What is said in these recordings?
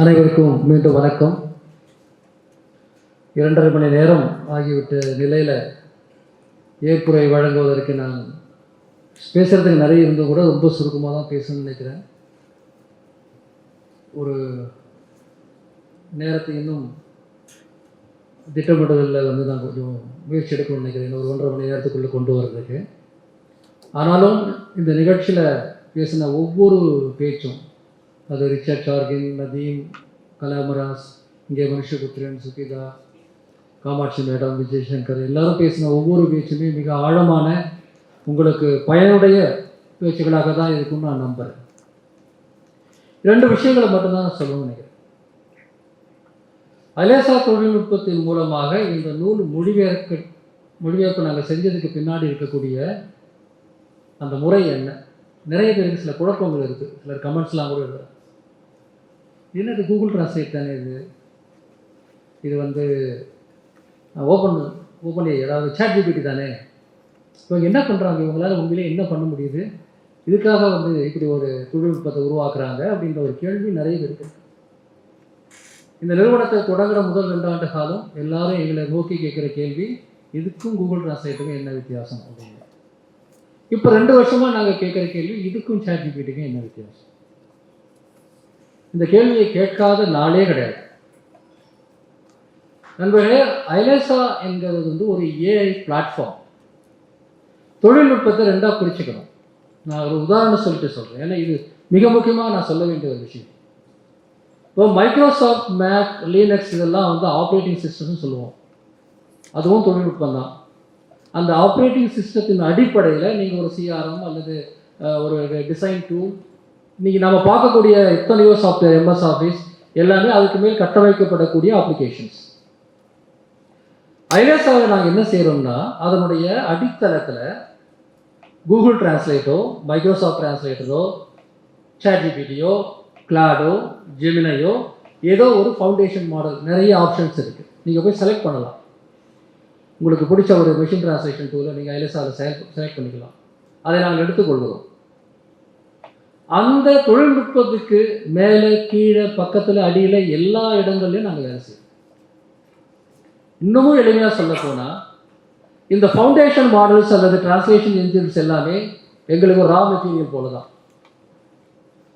அனைவருக்கும் மீண்டும் வணக்கம். 2.5 மணி நேரம் ஆகிவிட்ட நிலையில் ஏற்புரை வழங்குவதற்கு நான் பேசுகிறதுக்கு நிறைய இருந்தும் கூட ரொம்ப சுருக்கமாக தான் பேசணும்னு நினைக்கிறேன். ஒரு நேரத்தை இன்னும் திட்டமிடுதலில் நான் கொஞ்சம் முயற்சி எடுக்கணும்னு நினைக்கிறேன், ஒரு 1.5 மணி நேரத்துக்குள்ளே கொண்டு வர்றதுக்கு. ஆனாலும் இந்த நிகழ்ச்சியில் பேசின ஒவ்வொரு பேச்சும், அது ரிச்சர்ட் சார்கின், நதீம், கலாமராஸ், இங்கே மனுஷபுத்திரன், சுகிதா, காமாட்சி மேடம், விஜயசங்கர் எல்லாரும் பேசின ஒவ்வொரு பேச்சுமே மிக ஆழமான, உங்களுக்கு பயனுடைய பேச்சுகளாக தான் இருக்கும்னு நான் நம்புகிறேன். 2 விஷயங்களை மட்டும்தான் நான் சொல்லணும்னு நினைக்கிறேன். அலேசா தொழில்நுட்பத்தின் மூலமாக இந்த நூல் மொழிபெயர்ப்பு நாங்கள் செஞ்சதுக்கு பின்னாடி இருக்கக்கூடிய அந்த முறை என்ன? நிறைய பேருக்கு சில குழப்பங்கள் இருக்குது. சிலர் கமெண்ட்ஸ்லாம் கூட எழுதுறாங்க, என்னது கூகுள் டிரான்ஸ்லேட் தானே இது ஓப்பன் அதாவது சாட் ஜிபிடி தானே, இவங்க என்ன பண்ணுறாங்க, இவங்களால் உண்மையிலே என்ன பண்ண முடியுது, இதுக்காக இப்படி ஒரு தொழில்நுட்பத்தை உருவாக்குறாங்க அப்படின்ற ஒரு கேள்வி நிறைய பேருக்கு இருக்குது. இந்த நிறுவனத்தை தொடங்குற முதல் 2 ஆண்டு காலம் எல்லாரும் எங்களை நோக்கி கேட்குற கேள்வி, இதுக்கும் கூகுள் டிரான்ஸ்லேட்டுக்கும் என்ன வித்தியாசம் அப்படிங்க. இப்போ 2 வருஷமாக நாங்கள் கேட்குற கேள்வி, இதுக்கும் சாட் ஜிபிடிக்கும் என்ன வித்தியாசம். இந்த கேள்வியை கேட்காத நாளே கிடையாது. நண்பர்களே, அலேசா என்கிறது ஒரு ஏஐ பிளாட்ஃபார்ம். தொழில்நுட்பத்தை 2ஆக பிரிச்சுக்கணும். நான் ஒரு உதாரணம் சொல்கிறேன், ஏன்னா இது மிக முக்கியமாக நான் சொல்ல வேண்டிய ஒரு விஷயம். இப்போ மைக்ரோசாஃப்ட், மேக், லினக்ஸ் இதெல்லாம் ஆப்ரேட்டிங் சிஸ்டம்னு சொல்லுவோம். அதுவும் தொழில்நுட்பம் தான். அந்த ஆப்ரேட்டிங் சிஸ்டத்தின் அடிப்படையில் நீங்கள் ஒரு சிஆர்எம் அல்லது ஒரு டிசைன் டூல், இன்றைக்கி நம்ம பார்க்கக்கூடிய எத்தனையோ சாஃப்ட்வேர், எம்எஸ் ஆஃபீஸ் எல்லாமே அதுக்கு மேல் கட்டமைக்கப்படக்கூடிய அப்ளிகேஷன்ஸ். அலேசாவை நாங்கள் என்ன செய்கிறோம்னா, அதனுடைய அடித்தளத்தில் கூகுள் டிரான்ஸ்லேட்டோ, மைக்ரோசாஃப்ட் டிரான்ஸ்லேட்டரோ, சாட் ஜிபிடியோ, கிளாடோ, ஜெமினையோ, ஏதோ ஒரு ஃபவுண்டேஷன் மாடல், நிறைய ஆப்ஷன்ஸ் இருக்குது. நீங்கள் போய் செலக்ட் பண்ணலாம். உங்களுக்கு பிடிச்ச ஒரு மெஷின் டிரான்ஸ்லேஷன் டூலை நீங்கள் அலேசாவில் செலக்ட் பண்ணிக்கலாம். அதை நாங்கள் எடுத்துக்கொள்கிறோம். அந்த தொழில்நுட்பத்துக்கு மேலே, கீழே, பக்கத்தில், அடியில் எல்லா இடங்கள்லையும் நாங்கள் வேலை செய்வோம். இன்னமும் எளிமையாக சொல்ல போனால், இந்த ஃபவுண்டேஷன் மாடல்ஸ் அல்லது டிரான்ஸ்லேஷன் என்ஜின்ஸ் எல்லாமே எங்களுக்கு ஒரு ரா மெட்டீரியல் போல தான்.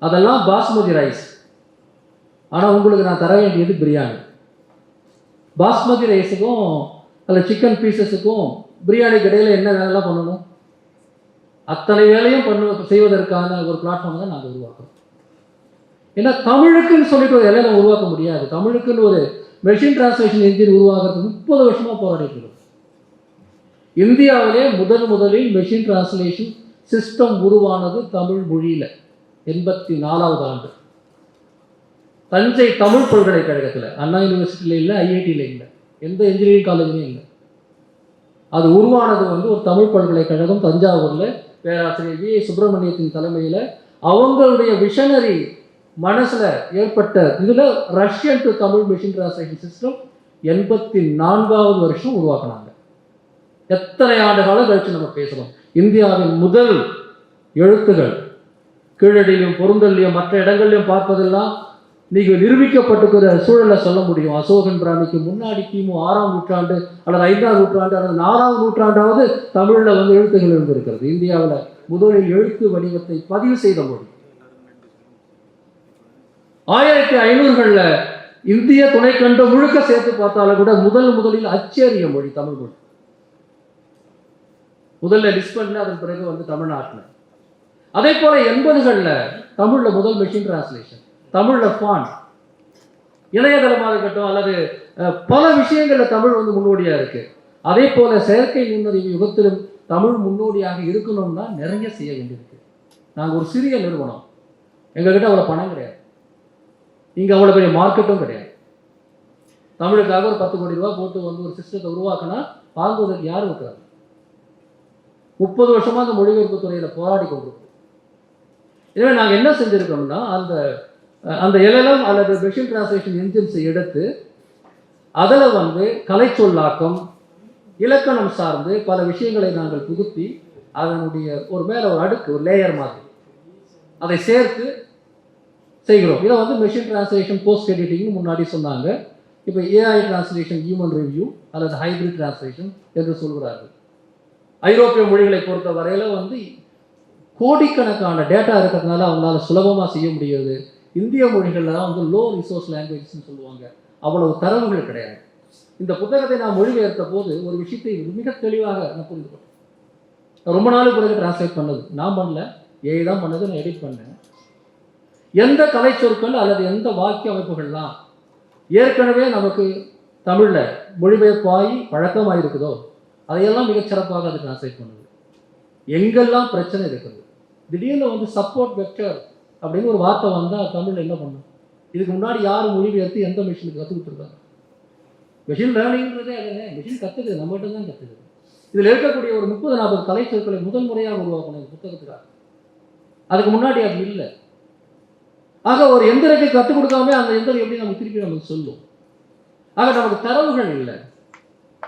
அதெல்லாம் பாஸ்மதி ரைஸ். ஆனால் உங்களுக்கு நான் தர வேண்டியது பிரியாணி. பாஸ்மதி ரைஸுக்கும் அதில் சிக்கன் பீசஸுக்கும் பிரியாணிக்கு இடையில் என்ன வேலைலாம் பண்ணணும், அத்தனை வேலையும் செய்வதற்கான ஒரு பிளாட்ஃபார்ம் தான் நாங்கள் உருவாக்குறோம். ஏன்னா தமிழுக்குன்னு சொல்லிட்டு ஒரு இலையில உருவாக்க முடியாது. தமிழுக்குன்னு ஒரு மெஷின் டிரான்ஸ்லேஷன் என்ஜின் உருவாக்குறதுக்கு 30 வருஷமாக போராடிட்டு இருக்கோம். இந்தியாவிலே முதலில் மெஷின் டிரான்ஸ்லேஷன் சிஸ்டம் உருவானது தமிழ் மொழியில் 84வது ஆண்டு தஞ்சை தமிழ் பல்கலைக்கழகத்தில். அண்ணா யூனிவர்சிட்டியில் இல்லை, ஐஐடியில் இல்லை, எந்த இன்ஜினியரிங் காலேஜ்லையும் இல்லை. அது உருவானது ஒரு தமிழ் பல்கலைக்கழகம் தஞ்சாவூரில் பேராசிரியர் வி சுப்பிரமணியத்தின் தலைமையில். அவங்களுடைய விஷனரி மனசில் ஏற்பட்ட இதில் Russian to Tamil machine translation system 84வது வருஷம் உருவாக்குனாங்க. எத்தனை ஆண்டு காலம் கழிச்சு நம்ம பேசலாம். இந்தியாவின் முதல் எழுத்துகள் கீழடியிலும் பொருந்தல்லையும் மற்ற இடங்கள்லையும் பார்ப்பதெல்லாம் நீங்கள் நிரூபிக்கப்பட்டிருக்கிற சூழலை சொல்ல முடியும். அசோகன் பிராமிக்கு முன்னாடி கிமு 6ஆம் நூற்றாண்டு அல்லது 5ஆம் நூற்றாண்டு அல்லது 4ஆம் நூற்றாண்டாவது தமிழில் எழுத்துகள் இருந்திருக்கிறது. இந்தியாவில் முதலில் எழுத்து வடிவத்தை பதிவு செய்த மொழி 1500களில் இந்திய துணைக்கண்ட முழுக்க சேர்த்து பார்த்தாலும் கூட முதலில் அச்சேரிய மொழி தமிழ் மொழி. முதல்ல லிஸ்பன்ல, அதன் பிறகு தமிழ்நாட்டில். அதே போல 80களில் தமிழில் முதல் மெஷின் டிரான்ஸ்லேஷன், தமிழில் ஃபாண்ட், இணையதளமாக இருக்கட்டும் அல்லது பல விஷயங்களில் தமிழ் முன்னோடியாக இருக்கு. அதே போல செயற்கை நுண்ணறிவு யுகத்திலும் தமிழ் முன்னோடியாக இருக்கணும்னா நிறைய செய்ய வேண்டியிருக்கு. நாங்கள் ஒரு சிறிய நிறுவனம், எங்ககிட்ட அவ்வளோ பணம் கிடையாது, இங்கே அவ்வளோ பெரிய மார்க்கெட்டும் கிடையாது. தமிழுக்காக ஒரு 10 கோடி ரூபா போட்டு ஒரு சிஸ்டத்தை உருவாக்கினா வாங்குவதற்கு யார் இருக்கிறாங்க? 30 வருஷமாக அந்த மொழிபெயர்ப்பு துறையில் போராடி கொண்டிருக்கோம். எனவே நாங்கள் என்ன செஞ்சுருக்கோம்னா, அந்த LLM அல்லது மெஷின் டிரான்ஸ்லேஷன் என்ஜின்ஸை எடுத்து அதில் கலை சொல்லாக்கம், இலக்கணம் சார்ந்து பல விஷயங்களை நாங்கள் புகுத்தி அதனுடைய ஒரு மேலே ஒரு அடுக்கு, ஒரு லேயர் மாதிரி அதை சேர்த்து செய்கிறோம். இதை வந்து மெஷின் டிரான்ஸ்லேஷன், போஸ்ட் எடிட்டிங்னு முன்னாடி சொன்னாங்க. இப்போ ஏஐ டிரான்ஸ்லேஷன், ஹியூமன் ரிவ்யூ அல்லது ஹைபிரிட் டிரான்ஸ்லேஷன் என்று சொல்கிறார்கள். ஐரோப்பிய மொழிகளை பொறுத்த வரையில் வந்து கோடிக்கணக்கான டேட்டா இருக்கிறதுனால அவங்களால சுலபமாக செய்ய முடியாது. இந்திய மொழிகளில் வந்து லோ ரிசோர்ஸ் லாங்குவேஜ்னு சொல்லுவாங்க, அவ்வளவு தரவுகள் கிடையாது. இந்த புத்தகத்தை நான் மொழிபெயர்த்த போது ஒரு விஷயத்தை மிக தெளிவாக நான் புரிந்து கொண்டேன். ரொம்ப நாள் பிறகு டிரான்ஸ்லேட் பண்ணது நான் பண்ணல, ஏஐ தான் பண்ணது. நான் எடிட் பண்ணேன். எந்த கலை சொற்கள் அல்லது எந்த வாக்கிய அமைப்புகள்லாம் ஏற்கனவே நமக்கு தமிழில் மொழிபெயர்ப்பாகி பழக்கமாக இருக்குதோ அதையெல்லாம் மிகச்சிறப்பாக அது டிரான்ஸ்லேட் பண்ணுது. எங்கெல்லாம் பிரச்சனை இருக்குது, திடீர்னு வந்து சப்போர்ட் வெக்டர் அப்படின்னு ஒரு வார்த்தை வந்தால் தமிழில் என்ன பண்ணும்? இதுக்கு முன்னாடி யார் மொழிபெயர்த்து எந்த மிஷினுக்கு கற்றுக் கொடுத்துருக்காங்க? மிஷின் லேர்னிங்கிறதே அதுங்க, மிஷின் கற்றுக்குது, நம்மகிட்ட தான் கற்றுக்குது. இதில் இருக்கக்கூடிய ஒரு 30-40 கலை சொற்களை முதல் முறையாக உருவாக்கணும் இந்த புத்தகத்துக்காக. அதுக்கு முன்னாடி அது இல்லை. ஆக ஒரு எந்திரத்தை கற்றுக் கொடுக்காம அந்த எந்திரம் எப்படி நமக்கு திருப்பி நமக்கு சொல்லும்? ஆக நமக்கு தரவுகள் இல்லை.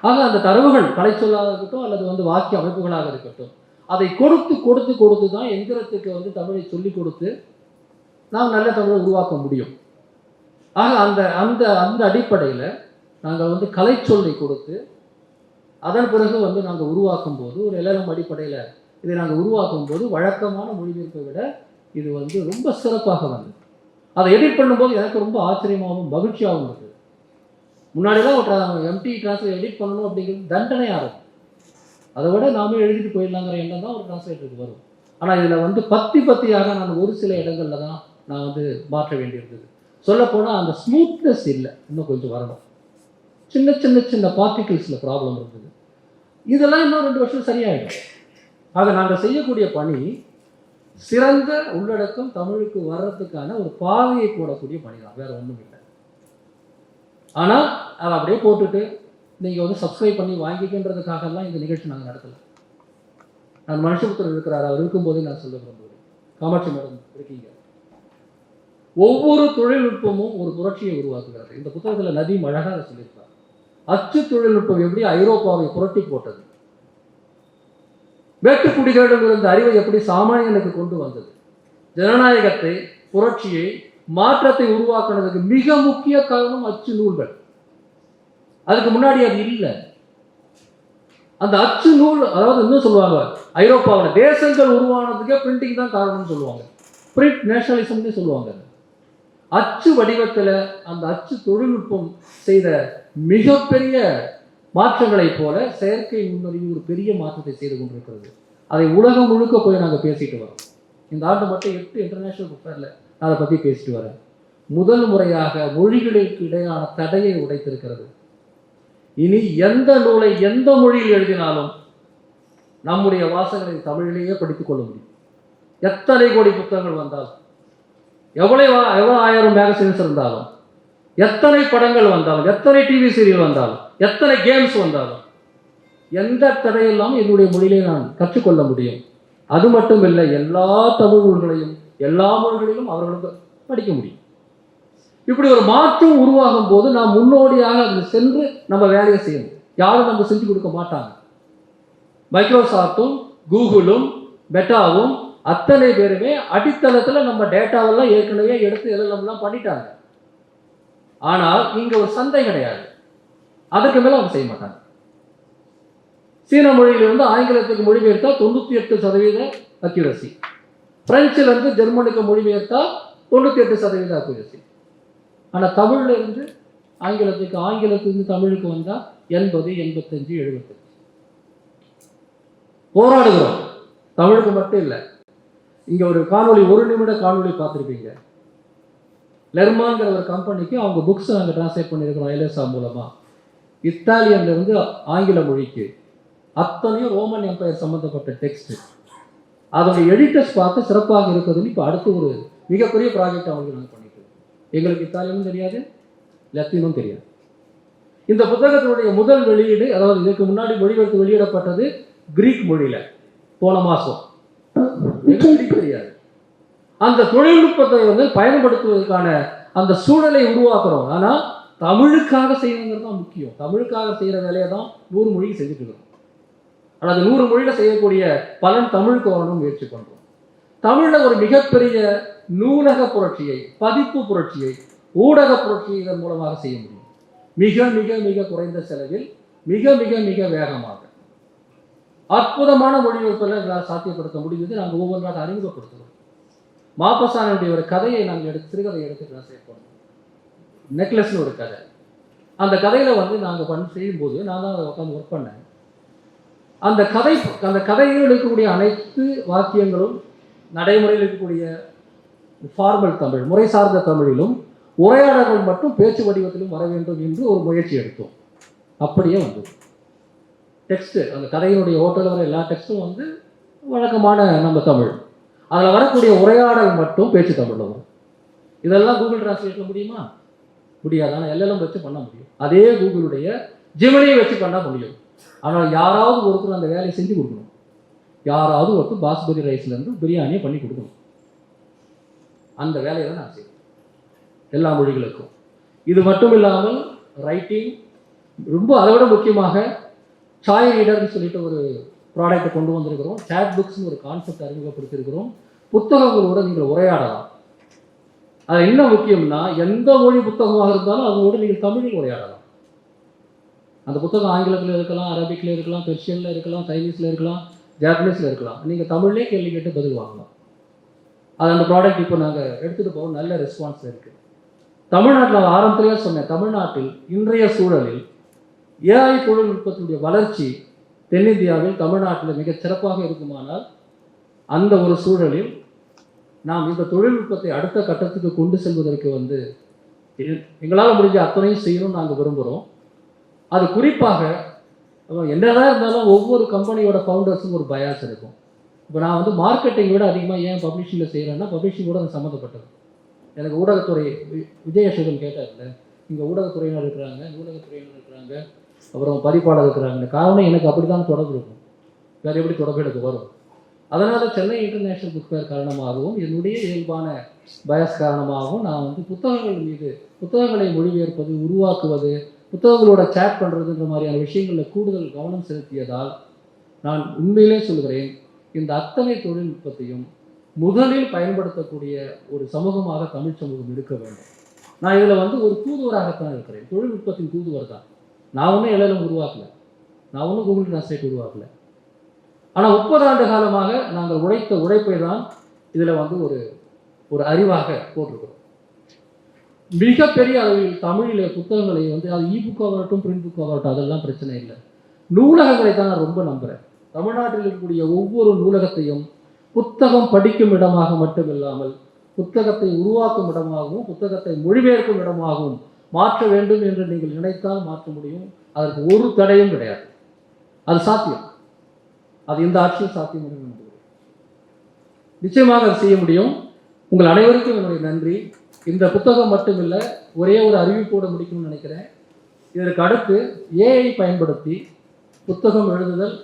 ஆக அந்த தரவுகள் கலை சொல்லாக இருக்கட்டும் அல்லது வந்து வாக்கிய அமைப்புகளாக இருக்கட்டும், அதை கொடுத்து கொடுத்து கொடுத்து தான் எந்திரத்துக்கு வந்து தமிழை சொல்லிக் கொடுத்து நாம் நல்ல தமிழை உருவாக்க முடியும். ஆக அந்த அந்த அந்த அடிப்படையில் நாங்கள் வந்து கலை சொல்லை கொடுத்து அதன் பிறகு வந்து நாங்கள் உருவாக்கும் போது ஒரு எல்எல்எம் அடிப்படையில் இதை நாங்கள் உருவாக்கும் போது வழக்கமான மொழிபெயர்ப்பை விட இது வந்து ரொம்ப சிறப்பாக வந்தது. அதை எடிட் பண்ணும்போது எனக்கு ரொம்ப ஆச்சரியமாகவும் மகிழ்ச்சியாகவும் இருக்குது. முன்னாடிலாம் ஒரு எம்டி டிரான்ஸ்லேட் எடிட் பண்ணணும் அப்படிங்கிறது தண்டனையாக இருக்கும். அதை விட நாமே எழுதிட்டு போயிடலாங்கிற எண்ணம் தான் ஒரு டிரான்ஸ்லேட்டருக்கு வரும். ஆனால் இதில் வந்து பத்தியாக நான் ஒரு சில இடங்களில் தான் நான் வந்து மாற்ற வேண்டியிருந்தது. சொல்லப்போனால் அந்த ஸ்மூத்னஸ் இல்லை, இன்னும் கொஞ்சம் வரணும். சின்ன சின்ன சின்ன பார்ட்டிகிள்ஸில் ப்ராப்ளம் இருந்தது. இதெல்லாம் இன்னும் 2 வருஷம் சரியாயிடும். ஆக நாங்கள் செய்யக்கூடிய பணி சிறந்த உள்ளடக்கம் தமிழுக்கு வர்றதுக்கான ஒரு பாதையை போடக்கூடிய பணி தான், வேற ஒன்றும் இல்லை. ஆனால் அதை அப்படியே போட்டுட்டு நீங்கள் வந்து சப்ஸ்கிரைப் பண்ணி வாங்கிக்கின்றதுக்காகலாம் இந்த நிகழ்ச்சி நாங்கள் நடத்தலை. நான் மனுஷபுத்திரர் இருக்கிறார், அவர் இருக்கும்போதே நான் சொல்ல விரும்புகிறேன். காமாட்சி மேடம் இருக்கீங்க. ஒவ்வொரு தொழில்நுட்பமும் ஒரு புரட்சியை உருவாக்குகிறது. இந்த புத்தகத்தில் நதீம் அழகாக சொல்லியிருப்பார். அச்சு தொழில்நுட்பம் எப்படி ஐரோப்பாவை புரட்டி போட்டது, வேட்டுக்குடிகளிடம் இருந்த அறிவை எப்படி சாமானியனுக்கு கொண்டு வந்தது, ஜனநாயகத்தை, புரட்சியை, மாற்றத்தை உருவாக்குனதுக்கு மிக முக்கிய காரணம் அச்சு நூல்கள். அதுக்கு முன்னாடி அது இல்லை. அந்த அச்சு நூல், அதாவது இன்னும் சொல்லுவாங்க, ஐரோப்பாவோட தேசங்கள் உருவானதுக்கே பிரிண்டிங் தான் காரணம்னு சொல்லுவாங்க. பிரிண்ட் நேஷனலிசம்னு சொல்லுவாங்க. அச்சு வடிவத்தில் அந்த அச்சு தொழில்நுட்பம் செய்த மிகப்பெரிய மாற்றங்களைப் போல செயற்கை நுண்ணறிவு ஒரு பெரிய மாற்றத்தை செய்து கொண்டிருக்கிறது. அதை உலகம் முழுக்க போய் நாங்கள் பேசிட்டு வரோம். இந்த ஆண்டு மட்டும் 8 இன்டர்நேஷனல் புக் ஃபேரில் நான் அதை பற்றி பேசிட்டு வரேன். முதல் முறையாக மொழிகளுக்கு இடையான தடையை உடைத்திருக்கிறது. இனி எந்த நூலை எந்த மொழியில் எழுதினாலும் நம்முடைய வாசகரை தமிழிலேயே படித்துக் கொள்ள முடியும். எத்தனை கோடி புத்தகங்கள் வந்தாலும், எவ்வளோ ஆயிரம் மேகசின்ஸ் இருந்தாலும், எத்தனை படங்கள் வந்தாலும், எத்தனை டிவி சீரியல் வந்தாலும், எத்தனை கேம்ஸ் வந்தாலும், எந்த தடையில்லாமல் என்னுடைய மொழியிலே நான் கற்றுக்கொள்ள முடியும். அது மட்டும் இல்லை, எல்லா தமிழ் நூல்களையும் எல்லா மொழிகளிலும் அவர்களுக்கு படிக்க முடியும். இப்படி ஒரு மாற்றம் உருவாகும் போது நாம் முன்னோடியாக அதில் சென்று நம்ம வேலையை செய்யணும். யாரும் நம்ம செஞ்சு கொடுக்க மாட்டாங்க. மைக்ரோசாஃப்டும் கூகுளும் மெட்டாவும் அத்தனை பேருமே அடித்தளத்தில் நம்ம டேட்டாவெல்லாம் ஏற்கனவே எடுத்து எல்லாம் பண்ணிட்டாங்க. ஆனால் இங்கே ஒரு சந்தை கிடையாது. அதுக்கு மேலே அவங்க செய்ய மாட்டாங்க. சீன மொழியிலிருந்து ஆங்கிலத்துக்கு மொழிபெயர்த்தா 98% அக்யூரசி, பிரெஞ்சிலிருந்து ஜெர்மனுக்கு மொழிபெயர்த்தா 98% அக்யூரசி. ஆனால் தமிழ்ல இருந்து ஆங்கிலத்துக்கு, ஆங்கிலத்திலிருந்து தமிழுக்கு வந்தால் 80, 85, 75. போராடுகிறோம். தமிழுக்கு மட்டும் இல்லை. இங்கே ஒரு காணொலி, 1 நிமிட காணொலி பார்த்துருப்பீங்க. லெர்மான்கிற ஒரு கம்பெனிக்கு அவங்க புக்ஸை நாங்கள் டிரான்ஸ்லேட் பண்ணியிருக்கிறோம் எல்எஸ்ஆ மூலமாக. இத்தாலியன்லேருந்து ஆங்கில மொழிக்கு அத்தனையும் ரோமன் எம்பையர் சம்மந்தப்பட்ட டெக்ஸ்ட். அதோடைய எடிட்டர்ஸ் பார்த்து சிறப்பாக இருக்குதுன்னு இப்போ அடுத்து ஒரு மிகப்பெரிய ப்ராஜெக்ட் அவங்களுக்கு நாங்கள் பண்ணிட்டு இருக்கோம். எங்களுக்கு இத்தாலியனும் தெரியாது, லத்தீனும் தெரியாது. இந்த புத்தகத்தினுடைய முதல் வெளியீடு, அதாவது இதுக்கு முன்னாடி மொழிபெயர்த்து வெளியிடப்பட்டது கிரீக் மொழியில் போன மாதம். எங்களுக்கு தெரியாது. அந்த தொழில்நுட்பத்தை வந்து பயன்படுத்துவதற்கான அந்த சூழலை உருவாக்குறோம். ஆனால் தமிழுக்காக செய்யணுங்கிறது தான் முக்கியம். தமிழுக்காக செய்கிற வேலையை தான் 100 மொழிக்கு செஞ்சுட்டு இருக்கோம். ஆனால் அது 100 மொழியில் செய்யக்கூடிய பலன் தமிழுக்கு வரணும் முயற்சி பண்ணுறோம். தமிழில் ஒரு மிகப்பெரிய நூலக புரட்சியை, பதிப்பு புரட்சியை, ஊடக புரட்சியை இதன் மூலமாக செய்ய முடியும். மிக மிக மிக குறைந்த செலவில், மிக மிக மிக வேகமாக அற்புதமான மொழிபெயர்ப்பில் சாத்தியப்படுத்த முடிந்தது. நாங்கள் ஒவ்வொன்றாக அறிமுகப்படுத்துகிறோம். மாப்பசானுடைய ஒரு கதையை நாங்கள் சிறுகதை எடுத்து நான் செயல்படுறோம். நெக்லஸ்னு ஒரு கதை. அந்த கதையில் நாங்கள் செய்யும்போது நான் தான் அதை உட்காந்து ஒர்க் பண்ணேன். அந்த கதையில் இருக்கக்கூடிய அனைத்து வாக்கியங்களும் நடைமுறையில் இருக்கக்கூடிய ஃபார்மல் தமிழ், முறை சார்ந்த தமிழிலும், உரையாடல்கள் மட்டும் பேச்சு வடிவத்திலும் வர வேண்டும் என்று ஒரு முயற்சி எடுத்தோம். அப்படியே வந்தது. டெக்ஸ்ட்டு, அந்த கதையினுடைய ஓட்டத்தில் வர எல்லா டெக்ஸ்ட்டும் வழக்கமான நம்ம தமிழ். அதில் வரக்கூடிய உரையாடல் மட்டும் பேச்சு தமிழில் வரும். இதெல்லாம் கூகுள் டிரான்ஸ்லேட்டில் முடியுமா? முடியாது. ஆனால் எல்லாம் வச்சு பண்ண முடியும். அதே கூகுளுடைய ஜெமினியை வச்சு பண்ணால் முடியும். ஆனால் யாராவது ஒருத்தர் அந்த வேலையை செஞ்சு கொடுக்கணும். யாராவது ஒருத்தர் பாஸ்மதி ரைஸ்லேருந்து பிரியாணியை பண்ணி கொடுக்கணும். அந்த வேலையை தான் நான் செய்வேன் எல்லா மொழிகளுக்கும். இது மட்டும் இல்லாமல் ரைட்டிங், ரொம்ப அதை விட முக்கியமாக சாய் ரீடர்னு சொல்லிட்டு ஒரு ப்ராடக்டை கொண்டு வந்திருக்கிறோம். சேட் புக்ஸ்னு ஒரு கான்செப்ட் அறிமுகப்படுத்தியிருக்கிறோம். புத்தகங்களோட நீங்கள் உரையாடலாம். அது என்ன முக்கியம்னா, எந்த மொழி புத்தகமாக இருந்தாலும் அதோடு நீங்கள் தமிழில் உரையாடலாம். அந்த புத்தகம் ஆங்கிலத்தில் இருக்கலாம், அரபிக்கில் இருக்கலாம், பெர்ஷியனில் இருக்கலாம், சைனீஸில் இருக்கலாம், ஜாப்பனீஸில் இருக்கலாம். நீங்கள் தமிழ்லேயே கேள்வி கேட்டு பதில் வாங்கலாம். அது அந்த ப்ராடக்ட் இப்போ நாங்கள் எடுத்துகிட்டு போக நல்ல ரெஸ்பான்ஸ் இருக்குது. தமிழ்நாட்டில் ஆரம்பத்திலேயே சொன்னேன், தமிழ்நாட்டில் இன்றைய சூழலில் ஏஐ தொழில்நுட்பத்தினுடைய வளர்ச்சி தென்னிந்தியாவில் தமிழ்நாட்டில் மிகச் சிறப்பாக இருக்குமானால், அந்த ஒரு சூழலில் நாம் இந்த தொழில்நுட்பத்தை அடுத்த கட்டத்துக்கு கொண்டு செல்வதற்கு எங்களால் முடிஞ்ச அத்தனையும் செய்யணும்னு நாங்கள் விரும்புகிறோம். அது குறிப்பாக என்னதான் இருந்தாலும் ஒவ்வொரு கம்பெனியோட ஃபவுண்டர்ஸும் ஒரு பயாஸ் இருக்கும். இப்போ நான் மார்க்கெட்டிங் விட அதிகமாக ஏன் பப்ளிஷிங்கில் செய்கிறேன்னா, பப்ளிஷிங்கோட அது சம்மந்தப்பட்டது. எனக்கு ஊடகத்துறை விஜயசேகரன் கேட்டார்ல, இங்கே ஊடகத்துறையினர் இருக்கிறாங்க, நூலகத்துறையினர் இருக்கிறாங்க, அப்புறம் பதிப்பாளர் இருக்கிறாங்க. காரணம் எனக்கு அப்படி தான் தொடர்பு இருக்கும். வேறு எப்படி தொடர்பு எனக்கு வரும்? அதனால் சென்னை இன்டர்நேஷ்னல் புக் ஃபேர் காரணமாகவும், என்னுடைய இயல்பான பயஸ் காரணமாகவும் நான் புத்தகங்கள் மீது, புத்தகங்களை மொழிபெயர்ப்பது, உருவாக்குவது, புத்தகங்களோட சேட் பண்ணுறதுன்ற மாதிரியான விஷயங்களில் கூடுதல் கவனம் செலுத்தியதால் நான் உண்மையிலே சொல்கிறேன், இந்த அத்தனை தொழில்நுட்பத்தையும் முதலில் பயன்படுத்தக்கூடிய ஒரு சமூகமாக தமிழ் சமூகம் இருக்க வேண்டும். நான் இதில் ஒரு தூதுவராகத்தான் இருக்கிறேன். தொழில்நுட்பத்தின் தூதுவர் தான். நான் ஒன்றும் எல்லாம் உருவாக்கலை, நான் ஒன்றும் கூகுள் டிரான்ஸ்லேட் உருவாக்கலை. ஆனால் 30 ஆண்டு காலமாக நாங்கள் உழைத்த உழைப்பை தான் இதில் ஒரு அறிவாக போட்டிருக்கிறோம். மிகப்பெரிய அளவில் தமிழில் புத்தகங்களை அது இபுக்காக வரட்டும், பிரிண்ட் புக்காக வரட்டும், அதெல்லாம் பிரச்சனை இல்லை. நூலகங்களை தான் நான் ரொம்ப நம்புகிறேன். தமிழ்நாட்டில் இருக்கக்கூடிய ஒவ்வொரு நூலகத்தையும் புத்தகம் படிக்கும் இடமாக மட்டும் இல்லாமல், புத்தகத்தை உருவாக்கும் இடமாகவும், புத்தகத்தை மொழிபெயர்க்கும் இடமாகவும் மாற்ற வேண்டும் என்று நீங்கள் நினைத்தால் மாற்ற முடியும். அதற்கு ஒரு தடையும் கிடையாது. அது சாத்தியம். அது இந்த ஆட்சியில் சாத்தியம் முடியும். நிச்சயமாக அது செய்ய முடியும். உங்கள் அனைவருக்கும் என்னுடைய நன்றி. இந்த புத்தகம் மட்டும் இல்லை, ஒரே ஒரு அறிவிப்போடு முடிக்கணும்னு நினைக்கிறேன். இதற்கு அடுத்து ஏஐ பயன்படுத்தி புத்தகம் எழுதுதல்,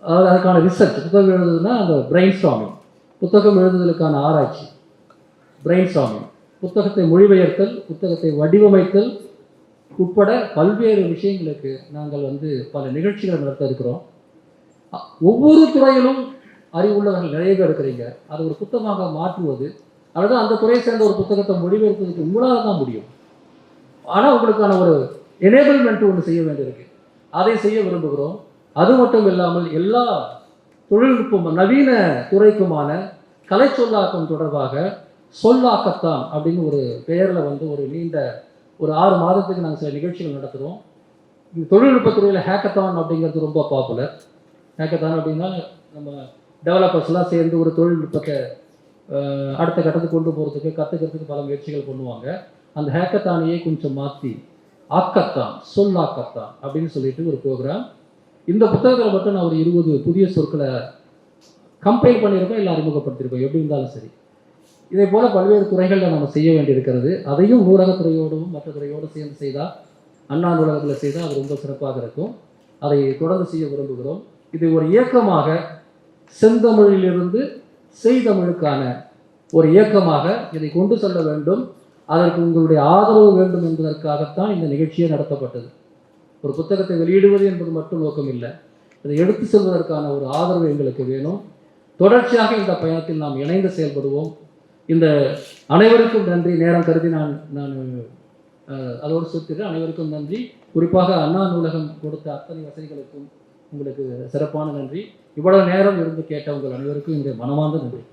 அதாவது அதுக்கான ரிசர்ச், புத்தகம் எழுதுதுன்னா அந்த பிரெயின் ஸ்டார்மிங், புத்தகம் எழுதுதலுக்கான ஆராய்ச்சி, பிரெயின் ஸ்டார்மிங், புத்தகத்தை மொழிபெயர்த்தல், புத்தகத்தை வடிவமைத்தல் உட்பட பல்வேறு விஷயங்களுக்கு நாங்கள் பல நிகழ்ச்சிகளை நடத்த இருக்கிறோம். ஒவ்வொரு துறையிலும் அறிவுள்ளவர்கள் நிறைய பேர் இருக்கிறீங்க. அதை ஒரு புத்தகமாக மாற்றுவது அல்லது அந்த துறையை சேர்ந்த ஒரு புத்தகத்தை மொழிபெயர்ப்பதற்கு உங்களால் தான் முடியும். ஆனால் உங்களுக்கான ஒரு எனேபிள்மெண்ட் ஒன்று செய்ய வேண்டியிருக்கு. அதை செய்ய விரும்புகிறோம். அது மட்டும் இல்லாமல் எல்லா தொழில்நுட்பம் நவீன துறைக்குமான கலை சொல்லாக்கம் தொடர்பாக சொல்லாக்கத்தான் அப்படின்னு ஒரு பெயரில் ஒரு நீண்ட ஒரு 6 மாதத்துக்கு நாங்கள் சில நிகழ்ச்சிகள் நடத்துகிறோம். தொழில்நுட்பத்துறையில் ஹேக்கத்தான் அப்படிங்கிறது ரொம்ப பாப்புலர். ஹேக்கத்தான் அப்படின்னா நம்ம டெவலப்பர்ஸ்லாம் சேர்ந்து ஒரு தொழில்நுட்பத்தை அடுத்த கட்டத்துக்கு கொண்டு போகிறதுக்கு, கற்றுக்கிறதுக்கு பல முயற்சிகள் பண்ணுவாங்க. அந்த ஹேக்கத்தானையே கொஞ்சம் மாற்றி ஆக்கத்தான், சொல்லாக்கத்தான் அப்படின்னு சொல்லிட்டு ஒரு ப்ரோக்ராம். இந்த புத்தகத்தில் மட்டும் நான் ஒரு 20 புதிய சொற்களை கம்பைல் பண்ணியிருக்கோம், இல்லை அறிமுகப்படுத்தியிருக்கோம். எப்படி இருந்தாலும் சரி, இதே போல் பல்வேறு துறைகளில் நம்ம செய்ய வேண்டியிருக்கிறது. அதையும் நூலகத்துறையோடும் மற்ற துறையோடு சேர்ந்து செய்தால், அண்ணா நூலகத்தில் செய்தால் அது ரொம்ப சிறப்பாக இருக்கும். அதை தொடர்ந்து செய்ய விரும்புகிறோம். இது ஒரு இயக்கமாக, செந்தமிழிலிருந்து செய்தமிழுக்கான ஒரு இயக்கமாக இதை கொண்டு செல்ல வேண்டும். அதற்கு உங்களுடைய ஆதரவு வேண்டும் என்பதற்காகத்தான் இந்த நிகழ்ச்சியே நடத்தப்பட்டது. ஒரு புத்தகத்தை வெளியிடுவது என்பது மட்டும் நோக்கம் இல்லை, இதை எடுத்து செல்வதற்கான ஒரு ஆதரவு எங்களுக்கு வேணும். தொடர்ச்சியாக இந்த பயணத்தில் நாம் இணைந்து செயல்படுவோம். இந்த அனைவருக்கும் நன்றி. நேரம் கருதி நான் அதோடு சுற்றுகிறேன். அனைவருக்கும் நன்றி. குறிப்பாக அண்ணா நூலகம் கொடுத்த அத்தனை வசதிகளுக்கும் உங்களுக்கு சிறப்பான நன்றி. இவ்வளவு நேரம் இருந்து கேட்ட உங்கள் அனைவருக்கும் இந்த மனமார்ந்த நன்றி.